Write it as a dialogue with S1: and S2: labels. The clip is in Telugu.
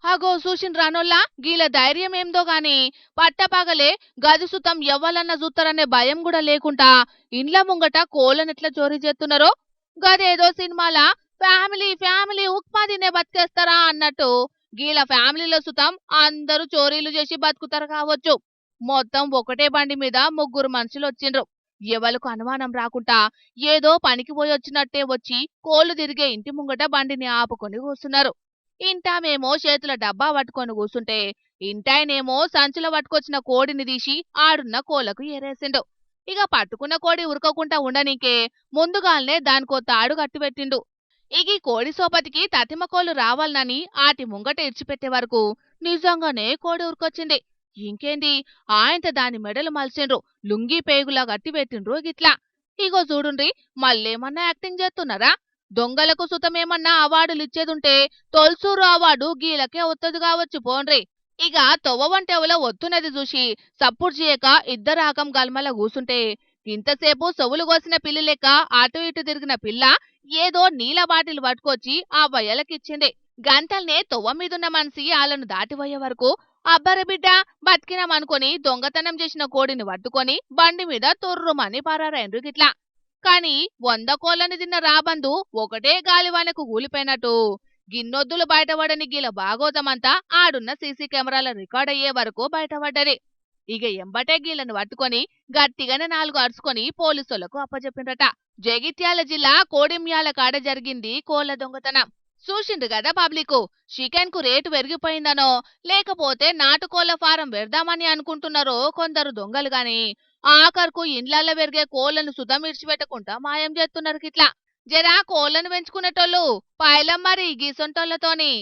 S1: అగో చూసిండ్రానోల్లా గీల ధైర్యం ఏందో గాని పట్టపగలే గది సుతం ఎవ్వలన్నా చూస్తారనే భయం కూడా లేకుండా ఇండ్ల ముంగట కోళ్ళనెట్లా చోరీ చేస్తున్నారో గదేదో సినిమాల ఫ్యామిలీ ఫ్యామిలీ ఉప్మా తినే బతికేస్తారా అన్నట్టు గీల ఫ్యామిలీలో సుతం అందరూ చోరీలు చేసి బతుకుతారు కావచ్చు. మొత్తం ఒకటే బండి మీద ముగ్గురు మనుషులు వచ్చిండ్రు. ఎవలకు అనుమానం రాకుండా ఏదో పనికి పోయి వచ్చినట్టే వచ్చి కోళ్లు తిరిగే ఇంటి ముంగట బండిని ఆపుకొని కూర్చున్నారు. ఇంటామేమో చేతుల డబ్బా పట్టుకొని కూసుంటే ఇంటాయనేమో సంచుల పట్టుకొచ్చిన కోడిని తీసి ఆడున్న కోళ్లకు ఏరేసిండు. ఇక పట్టుకున్న కోడి ఉరకకుండా ఉండనీకే ముందుగాల్నే దానికో తాడు కట్టిపెట్టిండు. ఇక ఈ కోడి సోపతికి తతిమ కోళ్లు రావాలనని ఆటి ముంగట ఇడిచిపెట్టే వరకు నిజంగానే కోడి ఉరికొచ్చింది. ఇంకేంది ఆయంత దాని మెడలు మలిసిండ్రు, లుంగీ పేగులా గట్టిపెట్టిండ్రు గిట్లా. ఇగో చూడుండ్రి, మళ్ళేమన్నా యాక్టింగ్ చేస్తున్నారా? దొంగలకు సుతమేమన్నా అవార్డులు ఇచ్చేదుంటే తొల్సూరు అవార్డు గీలకే వత్తది కావచ్చు పోన్రి. ఇక తొవ్వంటెవలో వత్తున్నది చూసి సప్పుడు చేయక ఇద్దరాకం గల్మల కూసుంటే ఇంతసేపు సొవులు కోసిన పిల్లి లెక్క అటు ఇటు తిరిగిన పిల్ల ఏదో నీల బాటిల్ పట్టుకొచ్చి ఆ వయ్యలకిచ్చింది. గంటల్నే తొవ్వ మీదున్న మనిషి ఆళ్లను దాటిపోయే వరకు అబ్బరి బిడ్డ బతికినామనుకొని దొంగతనం చేసిన కోడిని పట్టుకొని బండి మీద తొర్రుమని పారారైండ్రు గిట్లా. కాని 100 కోళ్లని తిన్న రాబందు ఒకటే గాలివానకు కూలిపోయినట్టు గిన్నొద్దులు బయటపడని గీల భాగోతమంతా ఆడున్న సీసీ కెమెరాల రికార్డ్ అయ్యే వరకు బయటపడ్డది. ఇక ఎంబటే గీలను పట్టుకొని గట్టిగానే 4 అరుచుకొని పోలీసులకు అప్పచెప్పిండ్రట. జగిత్యాల జిల్లా కోడిమ్యాల కాడ జరిగింది కోళ్ల దొంగతనం. చూసిండ్రు కదా పబ్లికు, చికెన్ కు రేటు పెరిగిపోయిందనో లేకపోతే నాటుకోళ్ల ఫారం పెడదామని అనుకుంటున్నారో కొందరు దొంగలు గాని ఆఖరుకు ఇండ్లల్లో పెరిగే కోళ్లను సుతం ఇడిచిపెట్టకుండా మాయం చేస్తున్నారు గిట్లా. జరా కోళ్లను పెంచుకునేటోళ్ళు పైలం మరి గీసొంటోళ్లతోని.